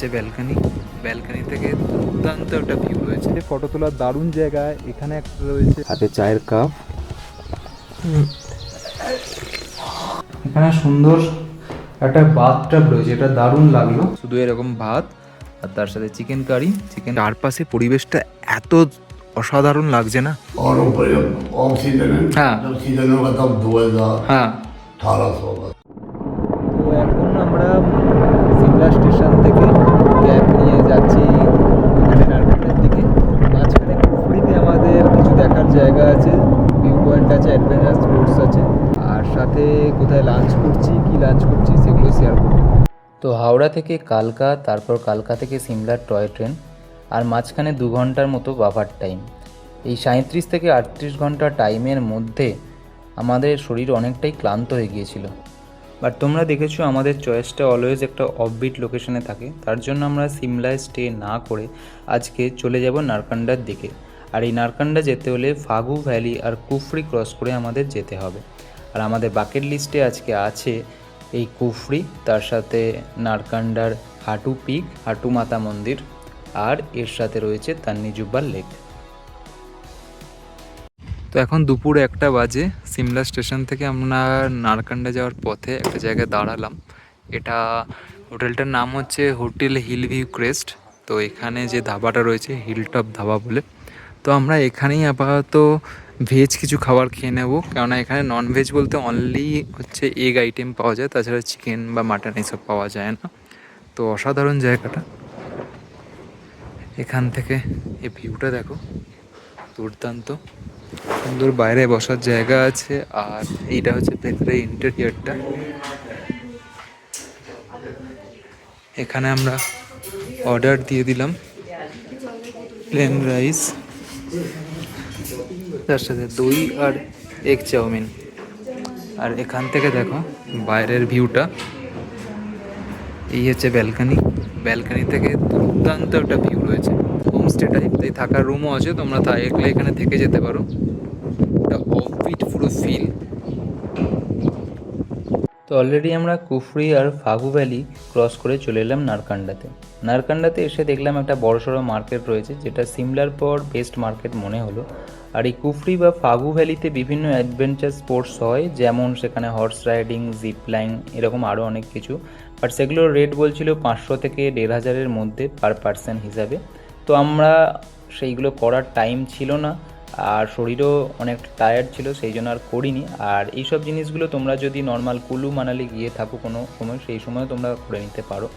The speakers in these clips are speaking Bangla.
হচ্ছে ব্যালকনি। ব্যালকনি থেকে দুর্দান্ত একটা ভিউ রয়েছে, ফটো তোলার দারুণ জায়গা। এখানে একটা রয়েছে হাতে চায়ের কাপ, এখানে সুন্দর একটা বাথটাব রয়েছে, এটা দারুণ লাগলো। শুধু এরকম ভাত আর তার সাথে চিকেন কারি। চারপাশে পরিবেশটা এত অসাধারণ লাগছে না। और ऊपर ऑक्सीजन है, हाँ। ऑक्सीजन होगा तब 2018 হ্যাঁ, होगा। তো এখন আমরা সিমলা স্টেশন থেকে ক্যাব নিয়ে যাচ্ছি এখানে নারকেলের দিকে। মাঝখানে কুফরিতে আমাদের কিছু দেখার জায়গা আছে, ভিউ পয়েন্ট আছে, অ্যাডভেঞ্চার স্পোর্টস আছে, আর সাথে কোথায় লাঞ্চ করছি কি লাঞ্চ করছি সেগুলো শেয়ার করব। তো হাওড়া থেকে কালকা, তারপর কালকা থেকে সিমলার টয় ট্রেন, আর মাঝখানে 2 ঘন্টার মতো বাফার টাইম। এই 37 থেকে 38 ঘন্টা টাইমের মধ্যে আমাদের শরীর অনেকটাই ক্লান্ত হয়ে গিয়েছিল। বাট তোমরা দেখেছো আমাদের চয়েসটা অলওয়েজ একটা অফবিট লোকেশনে থাকে, তার জন্য আমরা সিমলায় স্টে না করে আজকে চলে যাব নারকান্ডার দিকে। আর এই নারকান্ডা যেতে হলে ফাগু ভ্যালি আর কুফরি ক্রস করে আমাদের যেতে হবে। আর আমাদের বাকেট লিস্টে আজকে আছে এই কুফরি, তার সাথে নারকান্ডার হাটু পিক, হাটু মাতা মন্দির, আর এর সাথে রয়েছে তান্নি জুব্বার লেক। তো এখন দুপুর 1টা বাজে। সিমলা স্টেশন থেকে আমরা নারকান্ডা যাওয়ার পথে একটা জায়গায় দাঁড়ালাম। এটা হোটেলটার নাম হচ্ছে হোটেল হিল ভিউ ক্রেস্ট। তো এখানে যে ধাবাটা রয়েছে হিলটপ ধাবা বলে। তো আমরা এখানেই আপাতত ভেজ কিছু খাবার খেয়ে নেবো, কেননা এখানে নন ভেজ বলতে অনলি হচ্ছে এগ আইটেম পাওয়া যায়, তাছাড়া চিকেন বা মাটন এইসব পাওয়া যায় না। তো অসাধারণ জায়গাটা। এখান থেকে এই ভিউটা দেখো, দুর্দান্ত সুন্দর। বাইরে বসার জায়গা আছে, আর এইটা হচ্ছে ভেতরে ইন্টেরিয়রটা। এখানে আমরা অর্ডার দিয়ে দিলাম প্লেন রাইস, তার সাথে দই আর এগ চাউমিন। আর এখান থেকে দেখো বাইরের ভিউটা। এই হচ্ছে ব্যালকনি। ব্যালকনি থেকে দুর্দান্ত একটা ভিউ রয়েছে। হোমস্টে টাইপ, তাই থাকার রুমও আছে, তোমরা তাই এখানে থেকে যেতে পারো। একটা অফবিট পুরো ফিল। তো অলরেডি আমরা কুফরি আর ফাগু ভ্যালি ক্রস করে চলে এলাম নারকান্ডাতে। নারকান্ডাতে এসে দেখলাম একটা বড়সড় মার্কেট রয়েছে, যেটা সিমলার পর বেস্ট মার্কেট মনে হলো। আর এই কুফরি বা ফাগু ভ্যালিতে বিভিন্ন অ্যাডভেঞ্চার স্পোর্টস হয়, যেমন সেখানে হর্স রাইডিং, জিপ লাইন, এরকম আরও অনেক কিছু। বাট সেগুলোর রেট বলছিল 500 থেকে 1500-এর মধ্যে পার পার্সন হিসাবে। তো আমরা সেইগুলো করার টাইম ছিল না, আর শরীরও অনেক টায়ার্ড ছিল, সেই জন্য আর করিনি। আর এই সব জিনিসগুলো তোমরা যদি নর্মাল কুলু মানালি গিয়ে থাকো কোনো সময়, সেই সময় তোমরা করে নিতে পারো।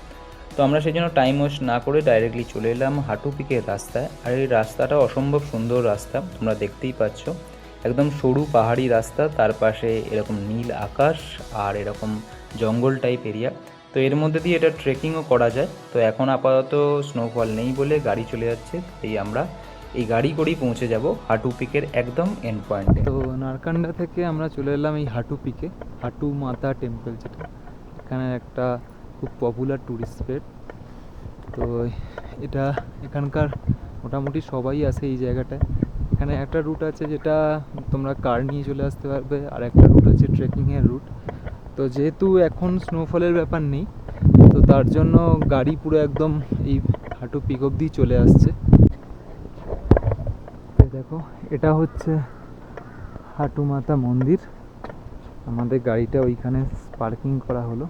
তো আমরা সেই জন্য টাইম ওয়েস্ট না করে ডাইরেক্টলি চলে এলাম হাটু পিকের রাস্তায়। আর এই রাস্তাটা অসম্ভব সুন্দর রাস্তা, তোমরা দেখতেই পাচ্ছ। একদম সরু পাহাড়ি রাস্তা, তার পাশে এরকম নীল আকাশ আর এরকম জঙ্গল টাইপ এরিয়া। তো এর মধ্যে দিয়ে এটা ট্রেকিংও করা যায়। তো এখন আপাতত স্নোফল নেই বলে গাড়ি চলে যাচ্ছে, তাই আমরা এই গাড়ি করেই পৌঁছে যাব হাটু পিকের একদম এন্ড পয়েন্টে। তো নারকান্ডা থেকে আমরা চলে এলাম এই হাটু পিকে, হাটু মাতা টেম্পল, যেটা এখানে একটা খুব পপুলার ট্যুরিস্ট স্পট। তো এটা এখানকার মোটামুটি সবাই আসে এই জায়গাটায়। এখানে একটা রুট আছে যেটা তোমরা কার নিয়ে চলে আসতে পারবে, আর একটা রুট আছে ট্রেকিংয়ের রুট। তো যেহেতু এখন স্নোফলের ব্যাপার নেই, তো তার জন্য গাড়ি পুরো একদম এই হাটু পিক অবধি চলে আসছে। দেখো এটা হচ্ছে হাটু মাতা মন্দির। আমাদের গাড়িটা ওইখানে পার্কিং করা হলো।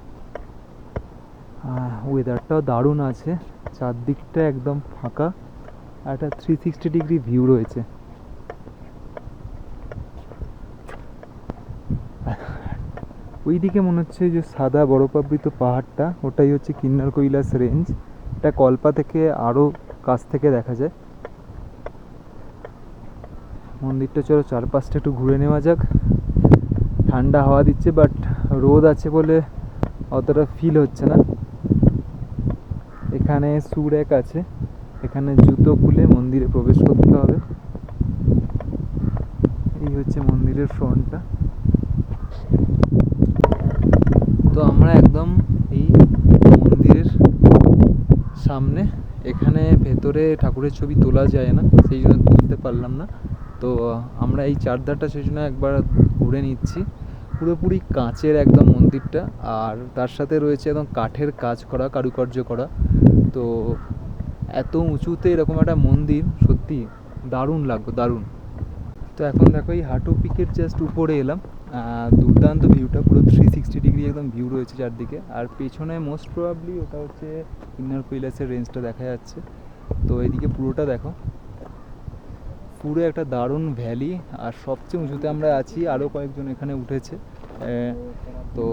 ওয়েদারটাও দারুণ আছে, চারদিকটা একদম ফাঁকা, আর একটা 360 ডিগ্রি ভিউ রয়েছে। ওইদিকে মনে হচ্ছে যে সাদা বরফাবৃত পাহাড়টা, ওটাই হচ্ছে কিন্নার কৈলাস রেঞ্জ। এটা কল্পা থেকে আরও কাছ থেকে দেখা যায় মন্দিরটা। চলো চারপাশটা একটু ঘুরে নেওয়া যাক। ঠান্ডা হাওয়া দিচ্ছে, বাট রোদ আছে বলে অতটা ফিল হচ্ছে না। এখানে শু র্যাক আছে, এখানে জুতো খুলে মন্দিরে প্রবেশ করতে হবে। এই হচ্ছে মন্দিরের ফ্রন্টটা। তো আমরা একদম এই মন্দিরের সামনে। এখানে ভেতরে ঠাকুরের ছবি তোলা যায় না, সেই জন্য তুলতে পারলাম না। তো আমরা এই চারধারটা সেই জন্য একবার ঘুরে নিচ্ছি। পুরোপুরি কাঁচের একদম মন্দিরটা, আর তার সাথে রয়েছে একদম কাঠের কাজ করা, কারুকার্য করা। তো এত উঁচুতে এরকম একটা মন্দির সত্যি দারুণ লাগলো, দারুণ। তো এখন দেখো এই হাটু পিকের জাস্ট উপরে এলাম। দুর্দান্ত ভিউটা, পুরো 360 ডিগ্রি একদম ভিউ রয়েছে চারদিকে। আর পেছনে মোস্ট প্রবাবলি ওটা হচ্ছে কিন্নার কৈলাসের রেঞ্জটা দেখা যাচ্ছে। তো এদিকে পুরোটা দেখো, পুরো একটা দারুণ ভ্যালি। আর সবচেয়ে উঁচুতে আমরা আছি, আরও কয়েকজন এখানে উঠেছে। তো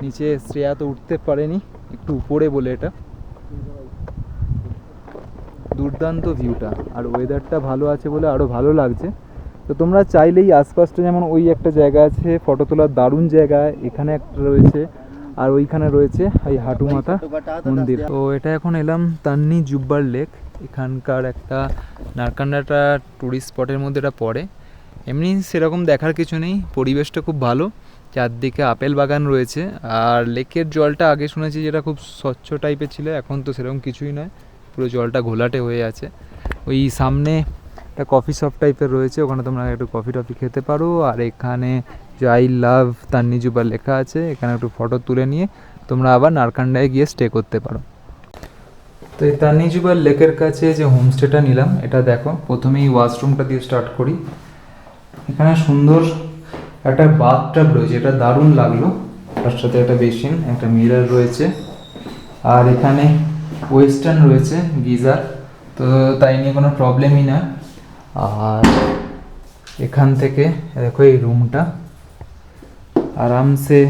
নিচে শ্রেয়া তো উঠতে পারেনি, একটু উপরে বলে এটা। দুর্দান্ত ভিউটা, আর ওয়েদারটা ভালো আছে বলে আরও ভালো লাগছে। তো তোমরা চাইলেই আশপাশটা, যেমন ওই একটা জায়গা আছে ফটো তোলার দারুণ জায়গা, এখানে একটা রয়েছে, আর ওইখানে রয়েছে এই হাটু মাতা মন্দির। তো এটা এখন এলাম তান্নি জুব্বার লেক। এখানকার একটা নারকান্ডাটা টুরিস্ট স্পটের মধ্যে এটা পড়ে। এমনি সেরকম দেখার কিছু নেই, পরিবেশটা খুব ভালো, চারদিকে আপেল বাগান রয়েছে। আর লেকের জলটা আগে শুনেছি যেটা খুব স্বচ্ছ টাইপের ছিল, এখন তো সেরকম কিছুই নয়, পুরো জলটা ঘোলাটে হয়ে আছে। ওই সামনে একটা কফি শপ টাইপের রয়েছে, ওখানে তোমরা একটু কফি টফি খেতে পারো। আর এখানে যে আই লাভ তান্নি জুব্বার লেখা আছে, এখানে একটু ফটো তুলে নিয়ে তোমরা আবার নারকান্ডায় গিয়ে স্টে করতে পারো। তো এই তান্নি জুব্বার লেকের কাছে যে হোমস্টেটা নিলাম, এটা দেখো, প্রথমেই ওয়াশরুমটা দিয়ে স্টার্ট করি। এখানে সুন্দর একটা বাথটাব রয়েছে, এটা দারুণ লাগলো। তার সাথে একটা বেসিন, একটা মিরর রয়েছে, আর এখানে ওয়েস্টার্ন রয়েছে গিজার, তো তাই নিয়ে কোনো প্রবলেমই না। আর এখান থেকে দেখো এই রুমটা আরামসে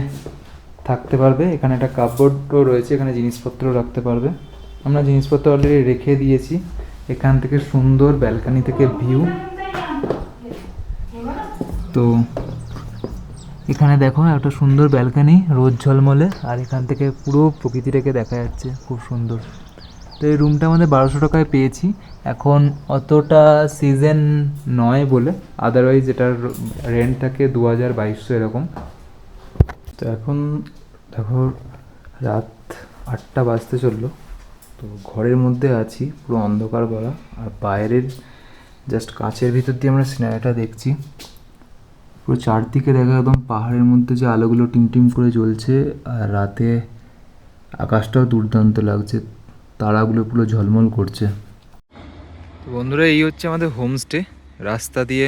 থাকতে পারবে। এখানে একটা কাপবোর্ডও রয়েছে, এখানে জিনিসপত্র রাখতে পারবে। আমরা জিনিসপত্র অলরেডি রেখে দিয়েছি। এখান থেকে সুন্দর ব্যালকনি থেকে ভিউ। তো এখানে দেখো একটা সুন্দর ব্যালকনি, রোদ ঝলমলে, আর এখান থেকে পুরো প্রকৃতিটাকে দেখা যাচ্ছে, খুব সুন্দর। তো এই রুমটা আমাদের 1200 টাকায় পেয়েছি। এখন অতটা সিজন নয় বলে, আদারওয়াইজ এটার রেন্ট থাকে 2200 এরকম। তো এখন দেখো রাত 8টা বাজতে চললো। তো ঘরের মধ্যে আছি, পুরো অন্ধকার করা, আর বাইরের জাস্ট কাঁচের ভিতর দিয়ে আমরা সিনারিটা দেখছি। পুরো চারদিকে দেখা একদম পাহাড়ের মধ্যে যে আলোগুলো টিমটিম করে জ্বলছে, আর রাতে আকাশটাও দুর্দান্ত লাগছে, তারাগুলো পুরো ঝলমল করছে। তো বন্ধুরা, এই হচ্ছে আমাদের হোমস্টে। রাস্তা দিয়ে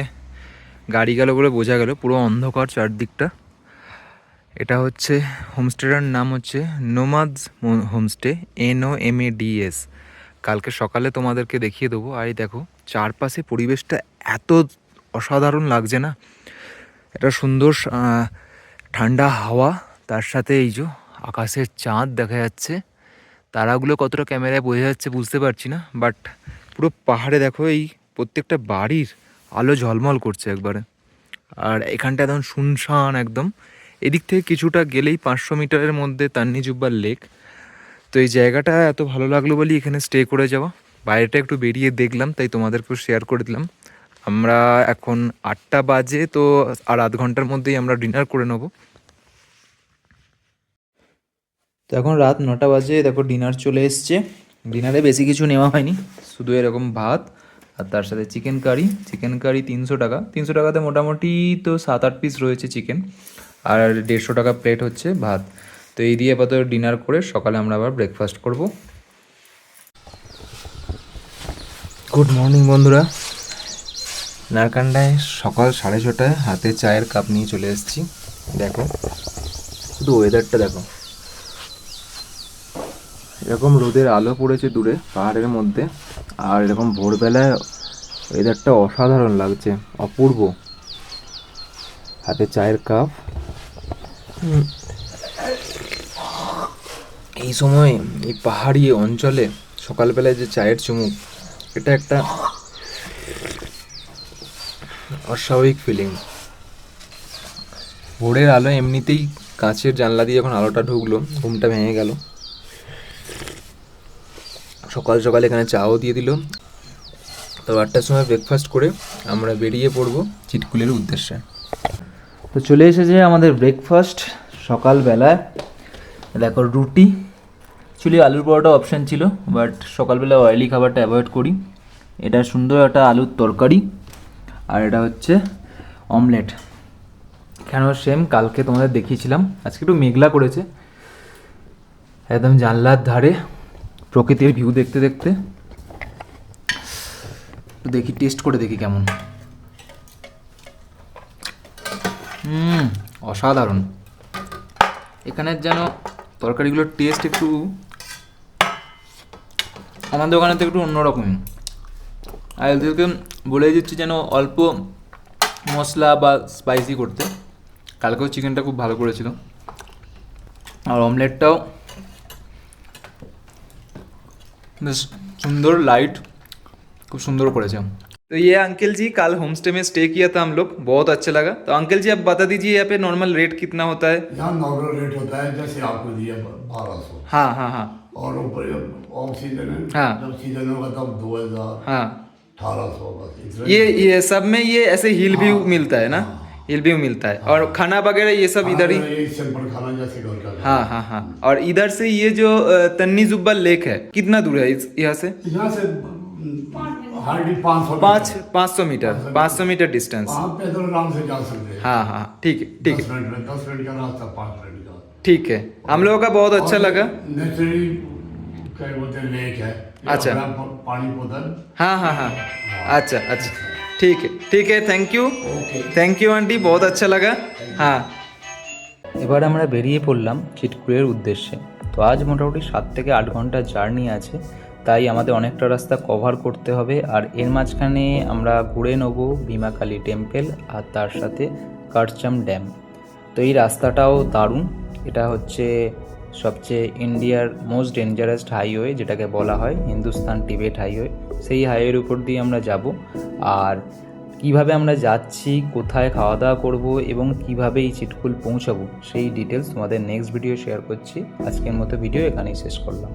গাড়ি গেল বলে বোঝা গেল, পুরো অন্ধকার চারদিকটা। এটা হচ্ছে হোমস্টেটার নাম হচ্ছে নোমাদস হোমস্টে, NOMADS। কালকে সকালে তোমাদেরকে দেখিয়ে দেবো। আর এই দেখো চারপাশে পরিবেশটা এত অসাধারণ লাগছে না, একটা সুন্দর ঠান্ডা হাওয়া, তার সাথে এই যে আকাশের চাঁদ দেখা যাচ্ছে। তারাগুলো কতটা ক্যামেরায় বোঝা যাচ্ছে বুঝতে পারছি না, বাট পুরো পাহাড়ে দেখো এই প্রত্যেকটা বাড়ির আলো ঝলমল করছে একবারে। আর এখানটা একদম শুনশান একদম। এদিক থেকে কিছুটা গেলেই 500 মিটারের মধ্যে তান্নি জুব্বার লেক। তো এই জায়গাটা এত ভালো লাগলো বলি এখানে স্টে করে যাওয়া। বাইরেটা একটু বেরিয়ে দেখলাম, তাই তোমাদেরকেও শেয়ার করে দিলাম। আমরা এখন 8টা বাজে, তো আর আধ ঘন্টার মধ্যেই আমরা ডিনার করে নেবো। তো এখন রাত 9টা বাজে, দেখো ডিনার চলে এসছে। ডিনারে বেশি কিছু নেওয়া হয়নি, শুধু এরকম ভাত আর তার সাথে চিকেন কারি। চিকেন কারি 300 টাকা। 300 টাকাতে মোটামুটি তো 7-8 পিস রয়েছে চিকেন, আর 150 টাকা প্লেট হচ্ছে ভাত। তো এই দিয়ে আপাতত ডিনার করে সকালে আমরা আবার ব্রেকফাস্ট করব। গুড মর্নিং বন্ধুরা। নারকান্ডায় সকাল 6:30টায় হাতে চায়ের কাপ নিয়ে চলে এসেছি। দেখো শুধু ওয়েদারটা দেখো, এরকম রোদের আলো পড়েছে দূরে পাহাড়ের মধ্যে, আর এরকম ভোরবেলায় ওয়েদারটা অসাধারণ লাগছে, অপূর্ব। হাতে চায়ের কাপ, এই সময় এই পাহাড়ি অঞ্চলে সকালবেলায় যে চায়ের চুমুক, এটা একটা অস্বাভাবিক ফিলিং। ভোরের আলো এমনিতেই কাঁচের জানলা দিয়ে যখন আলোটা ঢুকলো, ঘুমটা ভেঙে গেল। সকাল সকাল এখানে চাও দিয়ে দিল। তো 8টার সময় ব্রেকফাস্ট করে আমরা বেরিয়ে পড়বো চিটকুলের উদ্দেশ্যে। তো চলে এসেছে আমাদের ব্রেকফাস্ট সকালবেলায়। দেখো রুটি, অ্যাকচুয়ালি আলুর পরোটা অপশান ছিল, বাট সকালবেলা অয়েলি খাবারটা অ্যাভয়েড করি। এটা সুন্দর একটা আলুর তরকারি, আর এটা হচ্ছে অমলেট। কেন সেম কালকে তোমাদের দেখিয়েছিলাম, আজকে একটু মেঘলা করেছে। একদম জানলার ধারে প্রকৃতির ভিউ দেখতে দেখতে দেখি, টেস্ট করে দেখি কেমন। অসাধারণ। এখানের যেন তরকারিগুলোর টেস্ট একটু আমাদের ওখানে থেকে একটু অন্যরকম। আর এদেরকে বলে দিচ্ছি যেন অল্প মশলা বা স্পাইসি করতে। কালকেও চিকেনটা খুব ভালো করেছিল, আর অমলেটটাও বেশ সুন্দর, लाइट खूब सुंदर करेছে। तो ये अंकल जी कल होम स्टे में स्टे किया था हम लोग, बहुत अच्छा लगा। तो अंकल जी आप बता दीजिए यहाँ पे नॉर्मल रेट कितना होता है? यहाँ नॉर्मल रेट होता है जैसे आपको दिया 1200। हाँ हाँ हाँ और ऊपर ऑफ सीजन है, हाँ। जब सीजन होगा तब 2000 हाँ। 1800 बस इतना। ये सब में ये ऐसे हिल व्यू मिलता है ना? हिल व्यू मिलता है। और खाना वगैरह ये सब इधर ही? ये सिंपल खाना जैसे घर का खाना। हाँ हाँ हाँ। और इधर से ये जो तन्नी जुब्बा लेक है कितना दूर है यहाँ से? यहाँ से हार्डली 500 500 मीटर, 500 मीटर डिस्टेंस। आप पैदल आराम से जा सकते हैं। हाँ हाँ ठीक है ठीक 10 है मिनट में, 10 मिनट का रास्ता, 5 मिनट का। ठीक है। हम लोगों का बहुत अच्छा लगा। नेचुरली क्या बोलते हैं, लेक है। अच्छा। अपना पानी पोतल। हाँ हाँ हाँ। अच्छा अच्छा ठीक है, thank you okay. Thank you aunty, बहुत अच्छा लगा। हाँ। এবার আমরা বেরিয়ে পড়লাম চিটকুলের উদ্দেশ্যে। তো আজ মোটামুটি 7 থেকে 8 ঘন্টা জার্নি আছে, তাই আমাদের অনেকটা রাস্তা কভার করতে হবে। আর এর মাঝখানে আমরা ঘুরে নেব ভীমাকালী টেম্পল আর তার সাথে কারচাম ড্যাম। তো এই রাস্তাটাও দারুণ। এটা হচ্ছে সবচেয়ে ইন্ডিয়ার মোস্ট ডেঞ্জারাস হাইওয়ে, যেটাকে বলা হয় হিন্দুস্তান টিবেট হাইওয়ে। সেই হাইওয়ের উপর দিয়ে আমরা যাব। আর কিভাবে আমরা যাচ্ছি, কোথায় খাওয়া দাওয়া করব এবং কিভাবে এই চিটকুল পৌঁছাবো সেই ডিটেলস তোমাদের নেক্সট ভিডিও শেয়ার করছি। আজকের মতো ভিডিও এখানেই শেষ করলাম।